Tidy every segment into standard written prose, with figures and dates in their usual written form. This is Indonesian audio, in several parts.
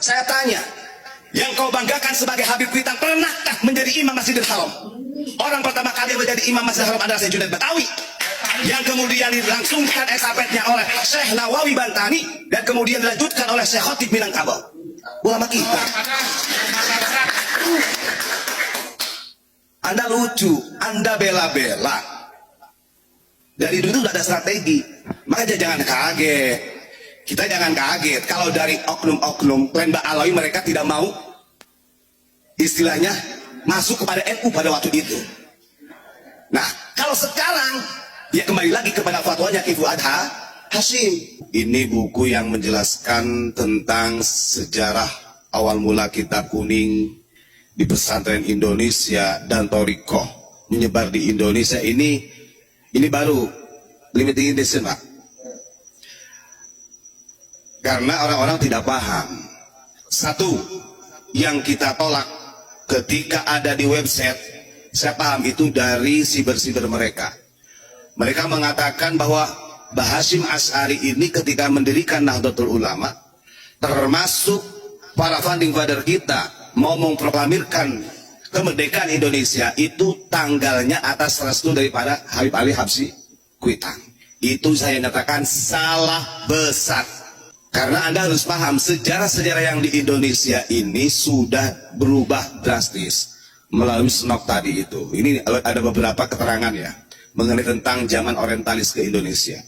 Saya tanya, yang kau banggakan sebagai Habib Kuitang pernahkah menjadi imam Masjidil Haram? Orang pertama kali yang menjadi imam Masjidil Haram adalah Syekh Junaid Batawi, yang kemudian dilangsungkan estafetnya oleh Syekh Nawawi Bantani, dan kemudian dilanjutkan oleh Syekh Khotib Minangkabau, ulama kita. Anda lucu, Anda bela-bela. Dari dulu tidak ada strategi, makanya jangan kaget. Kita jangan kaget kalau dari oknum-oknum klan Mbak Alawi mereka tidak mau istilahnya masuk kepada NU pada waktu itu. Nah, kalau sekarang ya kembali lagi kepada fatwanya Ki Fuad Hasyim. Ini buku yang menjelaskan tentang sejarah awal mula kitab kuning di pesantren Indonesia dan Thorikoh menyebar di Indonesia. Ini baru limited edition, Pak. Karena orang-orang tidak paham. Satu, yang kita tolak ketika ada di website, saya paham itu dari siber-siber mereka. Mereka mengatakan bahwa Mbah Hasyim Asy'ari ini ketika mendirikan Nahdlatul Ulama, termasuk para founding father kita, mau memproklamirkan kemerdekaan Indonesia itu tanggalnya atas restu daripada Habib Ali Habsyi Kuitang. Itu saya nyatakan salah besar. Karena Anda harus paham, sejarah-sejarah yang di Indonesia ini sudah berubah drastis melalui Snok tadi itu. Ini ada beberapa keterangan ya mengenai tentang zaman orientalis ke Indonesia.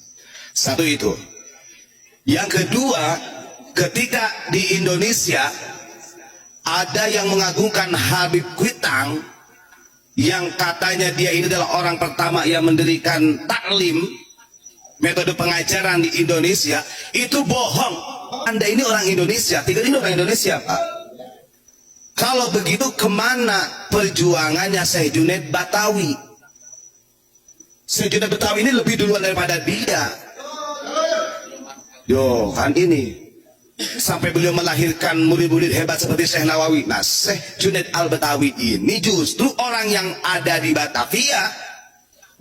Satu itu. Yang kedua, ketika di Indonesia ada yang mengagungkan Habib Kuitang, yang katanya dia ini adalah orang pertama yang mendirikan taklim, metode pengajaran di Indonesia, itu bohong. Anda ini orang Indonesia, tinggal ini orang Indonesia, Pak. Kalau begitu kemana perjuangannya Syekh Junaid Batawi? Syekh Junaid Batawi ini lebih duluan daripada dia. Yo, kan ini sampai beliau melahirkan murid-murid hebat seperti Syekh Nawawi. Nah, Syekh Junaid Al-Batawi ini justru orang yang ada di Batavia,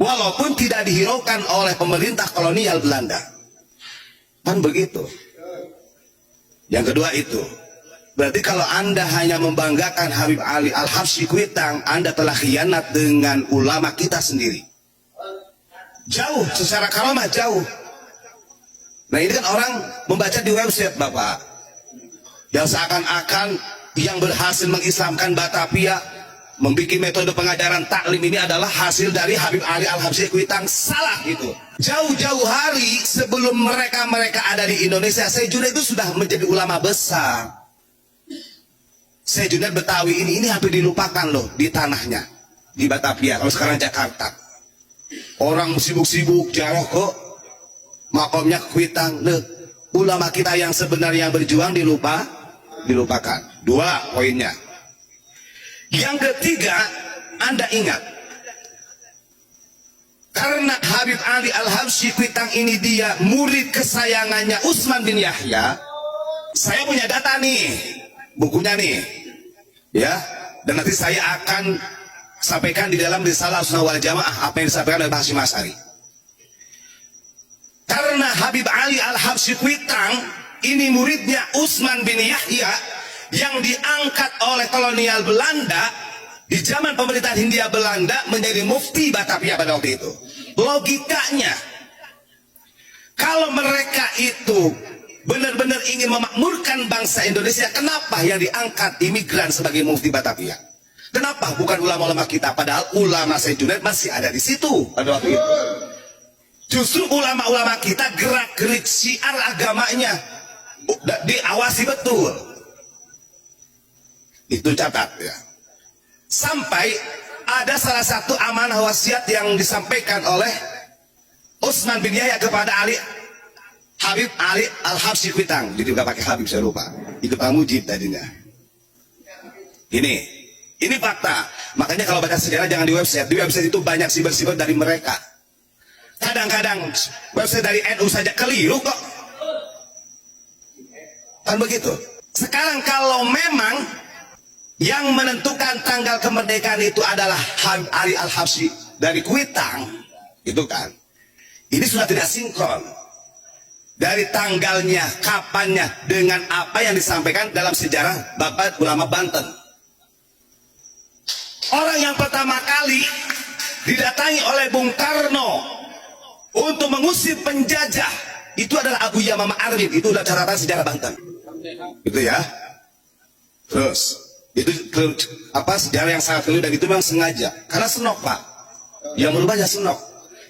walaupun tidak dihiraukan oleh pemerintah kolonial Belanda. Kan begitu. Yang kedua itu, berarti kalau Anda hanya membanggakan Habib Ali Al-Habsyi Kuitang, Anda telah khianat dengan ulama kita sendiri. Jauh, secara karamah jauh. Nah, ini kan orang membaca di website, Bapak, yang seakan-akan yang berhasil mengislamkan Batavia, membuat metode pengajaran taklim ini adalah hasil dari Habib Ali Al-Habsyi Kuitang. Salah gitu. Jauh-jauh hari sebelum mereka ada di Indonesia, Syekh Junaid itu sudah menjadi ulama besar. Syekh Junaid Batawi ini hampir dilupakan loh di tanahnya, di Batavia. Kalau sekarang Jakarta, orang sibuk-sibuk jauh kok makomnya Kuitang. Ulama kita yang sebenarnya berjuang dilupakan. Dua poinnya. Yang ketiga, Anda ingat, karena Habib Ali Al-Habsyi Kuitang ini dia murid kesayangannya Utsman bin Yahya. Saya punya data nih, bukunya nih, ya. Dan nanti saya akan sampaikan di dalam Risalah Sunnah wal Jamaah apa yang disampaikan oleh Mbah Hasyim Asy'ari. Karena Habib Ali Al-Habsyi Kuitang ini muridnya Utsman bin Yahya, yang diangkat oleh kolonial Belanda di zaman pemerintahan Hindia Belanda menjadi mufti Batavia pada waktu itu. Logikanya, kalau mereka itu benar-benar ingin memakmurkan bangsa Indonesia, kenapa yang diangkat imigran sebagai mufti Batavia? Kenapa bukan ulama-ulama kita? Padahal ulama Syekh Junaid masih ada di situ pada waktu itu. Justru ulama-ulama kita gerak-gerik syiar agamanya diawasi betul. Itu catat ya. Sampai ada salah satu amanah wasiat yang disampaikan oleh Utsman bin Yahya kepada Habib Ali Al-Habsyi Kuitang. Jadi nggak pakai Habib, saya lupa. Itu Pak Mujib tadinya. Ini fakta. Makanya kalau baca sejarah jangan di website. Di website itu banyak siber-siber dari mereka. Kadang-kadang website dari NU saja keliru kok. Kan begitu. Sekarang kalau memang yang menentukan tanggal kemerdekaan itu adalah Habib Ali Al-Habsyi dari Kuitang, itu kan, ini sudah tidak sinkron. dari tanggalnya, kapannya, dengan apa yang disampaikan dalam sejarah Bapak Ulama Banten. Orang yang pertama kali didatangi oleh Bung Karno untuk mengusir penjajah itu adalah Abu Yamamah Arif. Itu udah catatan sejarah Banten. Gitu ya. Terus itu sejarah yang sangat keliru, dan itu memang sengaja karena Senok, Pak, yang merubahnya Senok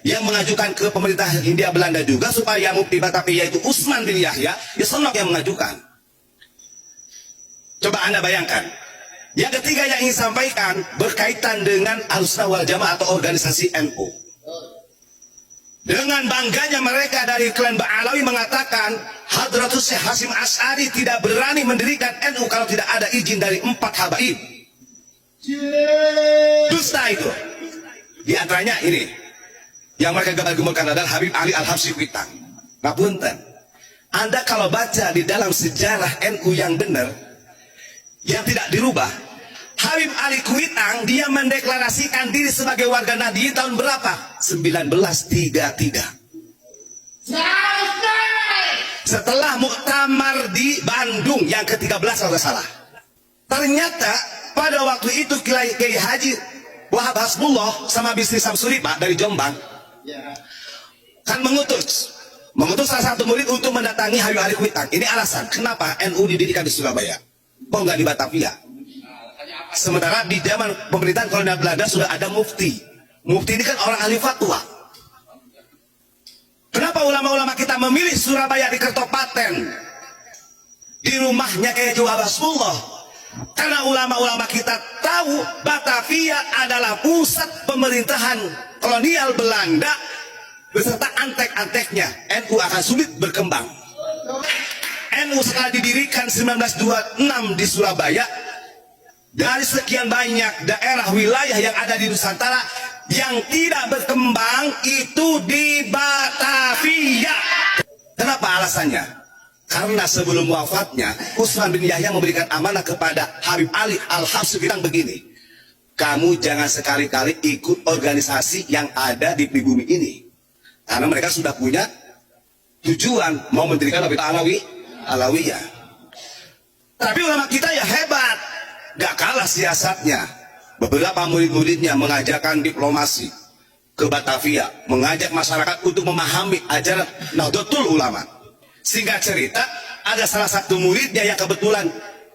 yang mengajukan ke pemerintah Hindia Belanda juga supaya Mufti Batavia yaitu Utsman bin Yahya, ya Senok yang mengajukan. Coba Anda bayangkan. Yang ketiga yang ingin sampaikan berkaitan dengan Ahlussunnah wal Jamaah atau organisasi NU. Dengan bangganya mereka dari klan Ba'alawi mengatakan Hadratus Syekh Hasyim Asy'ari tidak berani mendirikan NU kalau tidak ada izin dari 4 habaib. Dusta itu. Di antaranya ini yang mereka gemar-gemarkan adalah Habib Ali Al-Habsyi Kuitang. Ngapunten, Anda kalau baca di dalam sejarah NU yang benar, yang tidak dirubah, Habib Ali Kuitang dia mendeklarasikan diri sebagai warga Nahdliyin tahun berapa? 1933. Setelah muktamar di Bandung yang ke-13 kalau tidak salah. Ternyata pada waktu itu Kiai Haji Wahab Hasbullah sama Bisri Samsuri, Pak, dari Jombang, kan mengutus salah satu murid untuk mendatangi Habib Ali Kuitang. Ini alasan kenapa NU didirikan di Surabaya, kok nggak di Batavia. Sementara di zaman pemerintahan kolonial Belanda sudah ada mufti. Mufti ini kan orang ahli fatwa. Kenapa ulama-ulama kita memilih Surabaya di Kertopaten, di rumahnya Kiai Haji Wahab Hasbullah? Karena ulama-ulama kita tahu Batavia adalah pusat pemerintahan kolonial Belanda beserta antek-anteknya. NU akan sulit berkembang. NU setelah didirikan 1926 di Surabaya, dari sekian banyak daerah wilayah yang ada di Nusantara, yang tidak berkembang itu di Batavia. Kenapa alasannya? Karena sebelum wafatnya Utsman bin Yahya memberikan amanah kepada Habib Ali Al-Habsyi Kuitang begini, kamu jangan sekali-kali ikut organisasi yang ada di pribumi ini, karena mereka sudah punya tujuan mau mendirikan Rabi'ah Alawiyah. Tapi ulama kita ya hebat, gak kalah siasatnya. Beberapa murid-muridnya mengajarkan diplomasi ke Batavia, mengajak masyarakat untuk memahami ajaran Nahdlatul Ulama. Singkat cerita, ada salah satu muridnya yang kebetulan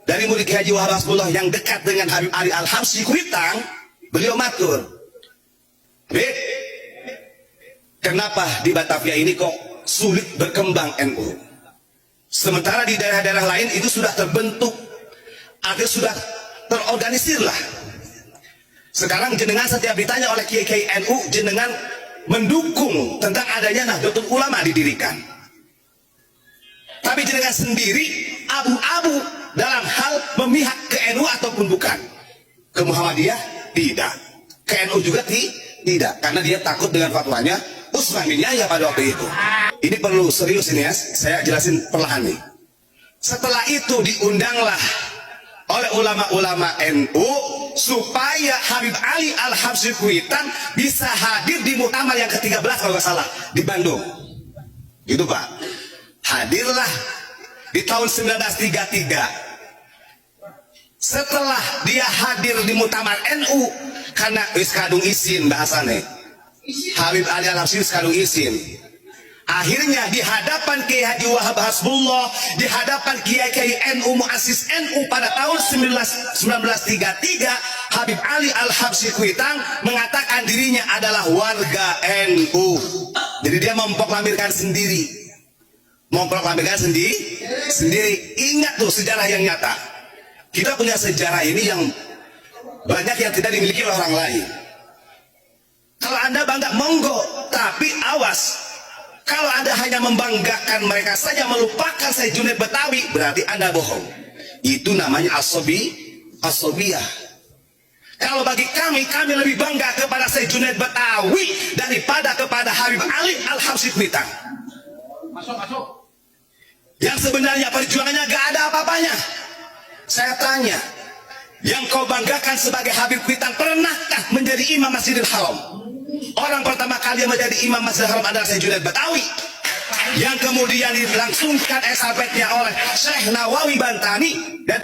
dari murid Kiai Haji Wahab Hasbullah yang dekat dengan Habib Ali Al-Habsyi Kuitang. Beliau matur, kenapa di Batavia ini kok sulit berkembang NU? Sementara di daerah-daerah lain itu sudah terbentuk, akhirnya sudah terorganisir lah. Sekarang jenengan setiap ditanya oleh kiai-kiai NU, jenengan mendukung tentang adanya Nahdlatul Ulama didirikan. Tapi jenengan sendiri abu-abu dalam hal memihak ke NU ataupun bukan. Ke Muhammadiyah tidak, ke NU juga tidak, karena dia takut dengan fatwanya Utsman bin Yahya pada waktu itu. Ini perlu serius ini ya, saya jelasin perlahan nih. Setelah itu diundanglah oleh ulama-ulama NU supaya Habib Ali Al-Habsyi Kuitang bisa hadir di muktamar yang ke-13 kalau nggak salah di Bandung. Gitu, Pak. Hadirlah di tahun 1933. Setelah dia hadir di muktamar NU, karena kadung isin bahasane, Habib Ali Al-Habsyi kadung isin. Akhirnya di hadapan Kiai Haji Wahab Hasbullah, di hadapan Kiai NU Muassis NU pada tahun 1933, Habib Ali Al-Habsyi Kuitang mengatakan dirinya adalah warga NU. Jadi dia memproklamirkan sendiri. Memproklamirkan sendiri. Ingat tuh sejarah yang nyata. Kita punya sejarah ini yang banyak yang tidak dimiliki oleh orang lain. Kalau Anda bangga, monggo. Tapi awas, kalau Anda hanya membanggakan mereka saja, melupakan Syekh Junaid Batawi, berarti Anda bohong. Itu namanya asobiyah. Kalau bagi kami lebih bangga kepada Syekh Junaid Batawi daripada kepada Habib Ali Al-Habsyi Kuitang. Masuk. Yang sebenarnya perjuangannya gak ada apa-apanya. Saya tanya, yang kau banggakan sebagai Habib Kuitang pernahkah menjadi imam Masjidil Haram? Orang pertama kali yang menjadi imam Masjidil Haram adalah Syekh Junaid Batawi. yang kemudian dilangsungkan estafetnya oleh Syekh Nawawi Bantani dan